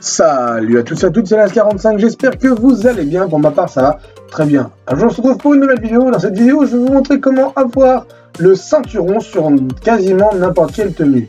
Salut à tous et à toutes, c'est Las45, j'espère que vous allez bien. Pour ma part, ça va très bien. Alors, on se retrouve pour une nouvelle vidéo. Dans cette vidéo, je vais vous montrer comment avoir le ceinturon sur quasiment n'importe quelle tenue.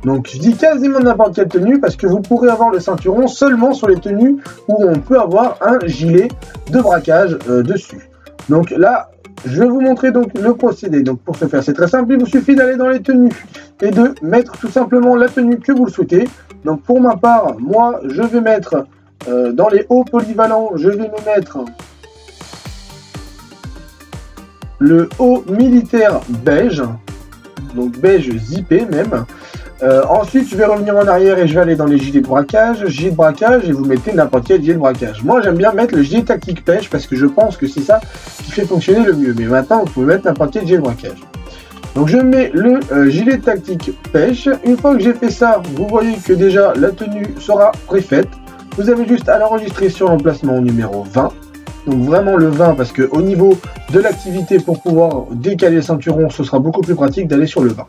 Donc, je dis quasiment n'importe quelle tenue parce que vous pourrez avoir le ceinturon seulement sur les tenues où on peut avoir un gilet de braquage dessus. Donc là, je vais vous montrer donc le procédé. Donc pour ce faire, c'est très simple, il vous suffit d'aller dans les tenues et de mettre tout simplement la tenue que vous le souhaitez. Donc pour ma part, moi, je vais mettre dans les hauts polyvalents, je vais me mettre le haut militaire beige, donc beige zippé même. Ensuite, je vais revenir en arrière et je vais aller dans les gilets de braquage, et vous mettez n'importe quel gilet de braquage. Moi, j'aime bien mettre le gilet tactique pêche parce que je pense que c'est ça qui fait fonctionner le mieux. Mais maintenant, vous pouvez mettre n'importe quel gilet de braquage. Donc, je mets le gilet tactique pêche. Une fois que j'ai fait ça, vous voyez que déjà la tenue sera préfaite. Vous avez juste à l'enregistrer sur l'emplacement numéro 20. Donc vraiment le 20 parce que au niveau de l'activité pour pouvoir décaler le ceinturon, ce sera beaucoup plus pratique d'aller sur le 20.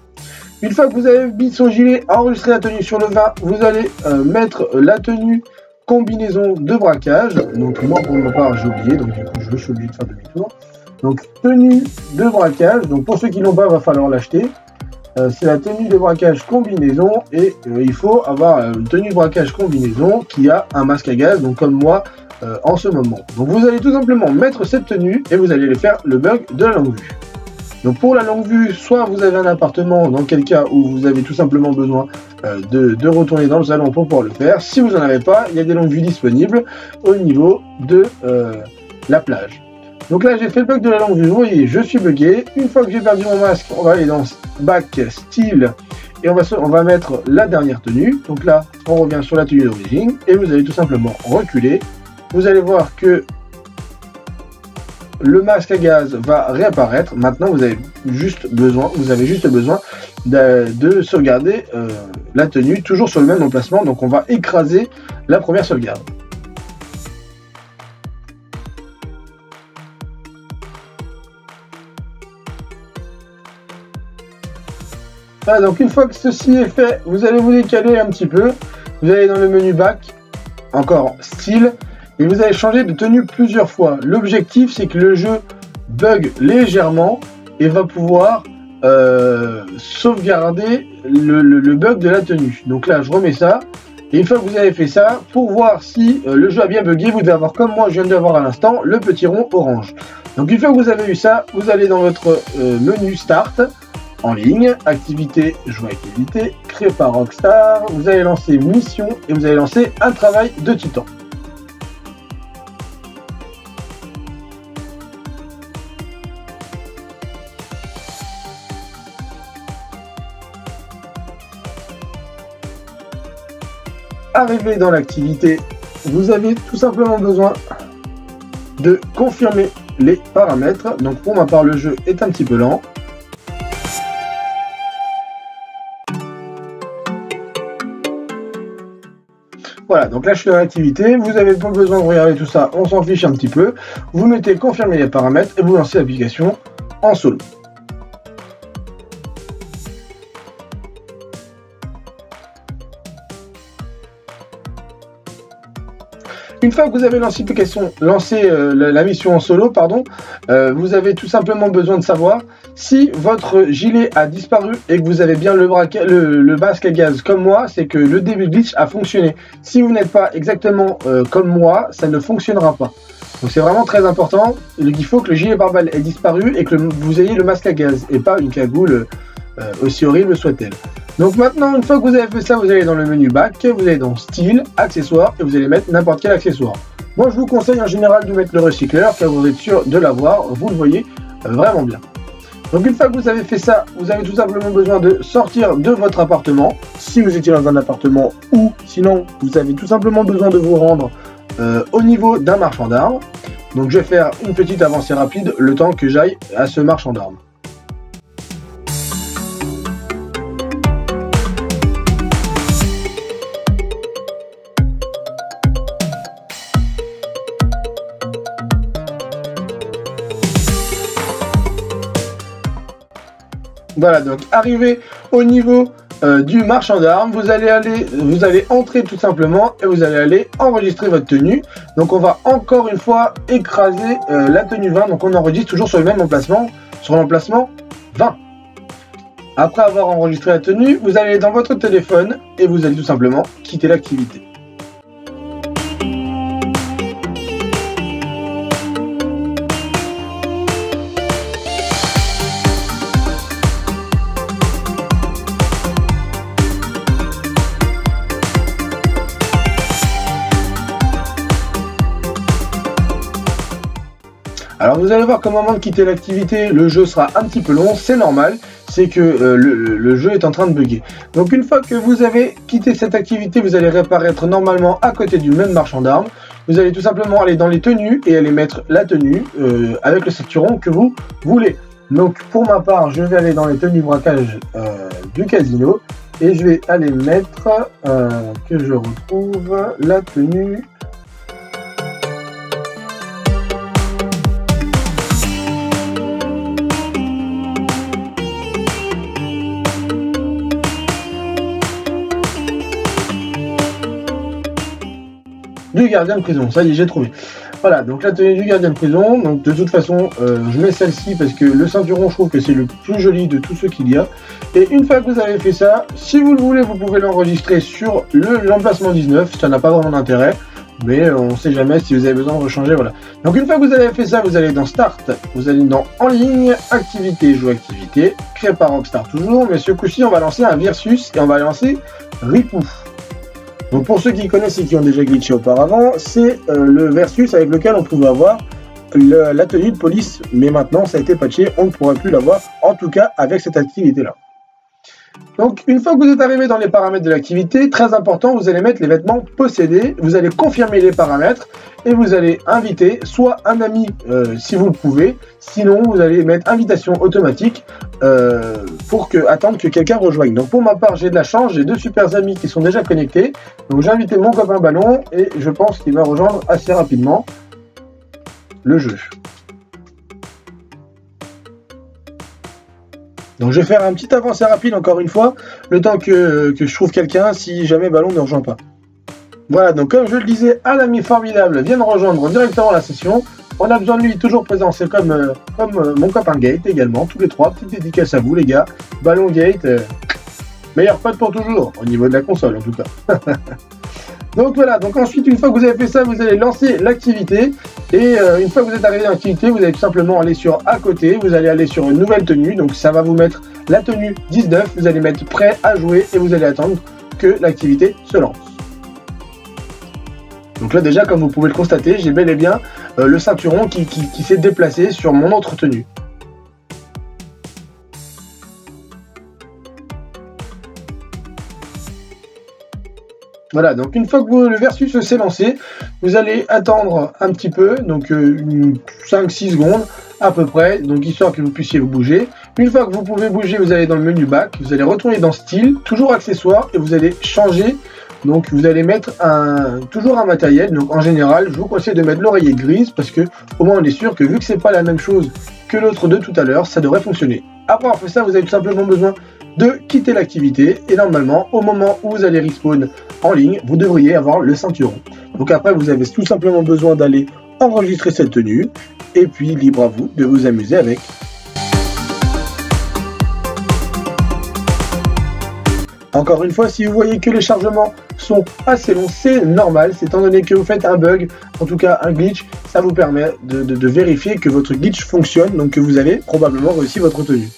Une fois que vous avez mis son gilet, enregistré la tenue sur le 20, vous allez mettre la tenue combinaison de braquage. Donc moi pour ma part j'ai oublié, donc du coup je suis obligé de faire demi-tour. Donc tenue de braquage, donc pour ceux qui l'ont pas, va falloir l'acheter. C'est la tenue de braquage combinaison et il faut avoir une tenue de braquage combinaison qui a un masque à gaz, donc comme moi en ce moment. Donc vous allez tout simplement mettre cette tenue et vous allez aller faire le bug de la longue vue. Donc pour la longue vue, soit vous avez un appartement, dans quel cas où vous avez tout simplement besoin de retourner dans le salon pour pouvoir le faire. Si vous n'en avez pas, il y a des longues vues disponibles au niveau de la plage. Donc là, j'ai fait le bug de la longue vue. Vous voyez, je suis bugué. Une fois que j'ai perdu mon masque, on va aller dans back style et on va mettre la dernière tenue. Donc là, on revient sur la tenue d'origine et vous allez tout simplement reculer. Vous allez voir que le masque à gaz va réapparaître. Maintenant, vous avez juste besoin de sauvegarder la tenue, toujours sur le même emplacement. Donc, on va écraser la première sauvegarde. Voilà, donc une fois que ceci est fait, vous allez vous décaler un petit peu. Vous allez dans le menu back, encore style. Et vous allez changer de tenue plusieurs fois. L'objectif, c'est que le jeu bug légèrement et va pouvoir sauvegarder le bug de la tenue. Donc là, je remets ça. Et une fois que vous avez fait ça, pour voir si le jeu a bien bugué, vous devez avoir, comme moi je viens de l'avoir à l'instant, le petit rond orange. Donc une fois que vous avez eu ça, vous allez dans votre menu Start, en ligne, activité, jouabilité, créé par Rockstar. Vous allez lancer mission et vous allez lancer un travail de titan. Arrivé dans l'activité, vous avez tout simplement besoin de confirmer les paramètres. Donc pour ma part, le jeu est un petit peu lent. Voilà, donc là je suis dans l'activité, vous n'avez pas besoin de regarder tout ça, on s'en fiche un petit peu. Vous mettez confirmer les paramètres et vous lancez l'application en solo. Une fois que vous avez lancé la mission en solo, vous avez tout simplement besoin de savoir si votre gilet a disparu et que vous avez bien le masque à gaz comme moi, c'est que le début glitch a fonctionné. Si vous n'êtes pas exactement comme moi, ça ne fonctionnera pas. Donc c'est vraiment très important. Il faut que le gilet pare-balles ait disparu et que vous ayez le masque à gaz et pas une cagoule aussi horrible soit-elle. Donc maintenant, une fois que vous avez fait ça, vous allez dans le menu back, vous allez dans style, accessoires et vous allez mettre n'importe quel accessoire. Moi je vous conseille en général de mettre le recycleur car vous êtes sûr de l'avoir, vous le voyez vraiment bien. Donc une fois que vous avez fait ça, vous avez tout simplement besoin de sortir de votre appartement, si vous étiez dans un appartement, ou sinon vous avez tout simplement besoin de vous rendre au niveau d'un marchand d'armes. Donc je vais faire une petite avancée rapide le temps que j'aille à ce marchand d'armes. Voilà, donc arrivé au niveau du marchand d'armes, vous allez entrer tout simplement et vous allez aller enregistrer votre tenue. Donc on va encore une fois écraser la tenue 20, donc on enregistre toujours sur le même emplacement, sur l'emplacement 20. Après avoir enregistré la tenue, vous allez dans votre téléphone et vous allez tout simplement quitter l'activité. Alors vous allez voir qu'au moment de quitter l'activité, le jeu sera un petit peu long, c'est normal, c'est que le jeu est en train de bugger. Donc une fois que vous avez quitté cette activité, vous allez réapparaître normalement à côté du même marchand d'armes. Vous allez tout simplement aller dans les tenues et aller mettre la tenue avec le ceinturon que vous voulez. Donc pour ma part, je vais aller dans les tenues braquage du casino et je vais aller mettre, que je retrouve, la tenue... du gardien de prison, ça y est, j'ai trouvé. Voilà, donc la tenue du gardien de prison. Donc de toute façon, je mets celle-ci parce que le ceinturon, je trouve que c'est le plus joli de tous ceux qu'il y a. Et une fois que vous avez fait ça, si vous le voulez, vous pouvez l'enregistrer sur l'emplacement 19. Ça n'a pas vraiment d'intérêt, mais on ne sait jamais si vous avez besoin de rechanger. Voilà. Donc une fois que vous avez fait ça, vous allez dans Start, vous allez dans En ligne, Activité, Jeu activité, créé par Rockstar toujours. Mais ce coup-ci, on va lancer un versus et on va lancer Ripou. Donc pour ceux qui connaissent et qui ont déjà glitché auparavant, c'est le versus avec lequel on pouvait avoir la tenue de police. Mais maintenant, ça a été patché, on ne pourra plus l'avoir, en tout cas avec cette activité-là. Donc une fois que vous êtes arrivé dans les paramètres de l'activité, très important, vous allez mettre les vêtements possédés, vous allez confirmer les paramètres et vous allez inviter soit un ami si vous le pouvez, sinon vous allez mettre invitation automatique pour attendre que quelqu'un rejoigne. Donc pour ma part, j'ai de la chance, j'ai 2 super amis qui sont déjà connectés, donc j'ai invité mon copain Ballon et je pense qu'il va rejoindre assez rapidement le jeu. Donc je vais faire un petit avancé rapide encore une fois, le temps que je trouve quelqu'un si jamais Ballon ne rejoint pas. Voilà, donc comme je le disais, un ami formidable vient de rejoindre directement la session. On a besoin de lui toujours présent, c'est comme mon copain Gate également, tous les trois. Petite dédicace à vous les gars. Ballon Gate, meilleur pote pour toujours, au niveau de la console en tout cas. Donc voilà, donc ensuite une fois que vous avez fait ça, vous allez lancer l'activité. Et une fois que vous êtes arrivé dans l'activité, vous allez tout simplement aller sur à côté, vous allez aller sur une nouvelle tenue. Donc ça va vous mettre la tenue 19, vous allez mettre prêt à jouer et vous allez attendre que l'activité se lance. Donc là déjà, comme vous pouvez le constater, j'ai bel et bien le ceinturon qui s'est déplacé sur mon autre tenue. Voilà, donc une fois que le versus s'est lancé, vous allez attendre un petit peu, donc 5-6 secondes à peu près, donc histoire que vous puissiez vous bouger. Une fois que vous pouvez bouger, vous allez dans le menu back, vous allez retourner dans style, toujours accessoires, et vous allez changer. Donc vous allez mettre toujours un matériel. Donc en général, je vous conseille de mettre l'oreillette grise parce que au moins on est sûr que vu que c'est pas la même chose que l'autre de tout à l'heure, ça devrait fonctionner. Après avoir fait ça, vous avez tout simplement besoin de quitter l'activité et normalement au moment où vous allez respawn en ligne, vous devriez avoir le ceinturon. Donc après vous avez tout simplement besoin d'aller enregistrer cette tenue et puis libre à vous de vous amuser avec. Encore une fois, si vous voyez que les chargements sont assez longs, c'est normal, c'est étant donné que vous faites un bug, en tout cas un glitch, ça vous permet de vérifier que votre glitch fonctionne, donc que vous avez probablement réussi votre tenue.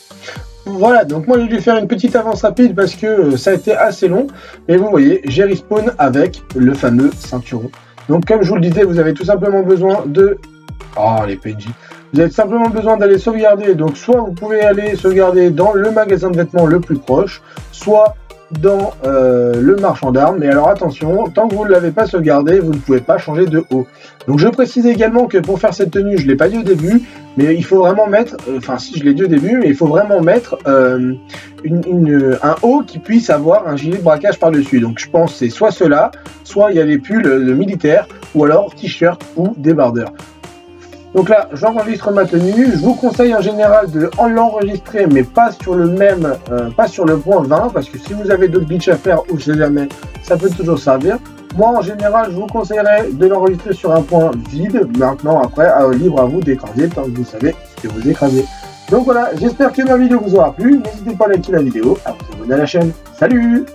Voilà, donc moi je vais faire une petite avance rapide parce que ça a été assez long, mais vous voyez, j'ai respawn avec le fameux ceinturon. Donc comme je vous le disais, vous avez tout simplement besoin de... Oh les PNJ. Vous avez tout simplement besoin d'aller sauvegarder, donc soit vous pouvez aller sauvegarder dans le magasin de vêtements le plus proche, soit dans le marchand d'armes, mais alors attention, tant que vous ne l'avez pas sauvegardé, vous ne pouvez pas changer de haut. Donc je précise également que pour faire cette tenue, je ne l'ai pas dit au début, mais il faut vraiment mettre, enfin si je l'ai dit au début, mais il faut vraiment mettre un haut qui puisse avoir un gilet de braquage par-dessus. Donc je pense que c'est soit cela, soit il y a les pulls militaires, ou alors t-shirt ou débardeur. Donc là, j'enregistre ma tenue. Je vous conseille en général de l'enregistrer, mais pas sur le même, pas sur le point 20, parce que si vous avez d'autres glitches à faire ou je sais jamais, ça peut toujours servir. Moi, en général, je vous conseillerais de l'enregistrer sur un point vide. Maintenant, après, libre à vous d'écraser tant que vous savez ce que vous écrasez. Donc voilà, j'espère que ma vidéo vous aura plu. N'hésitez pas à liker la vidéo, à vous abonner à la chaîne. Salut!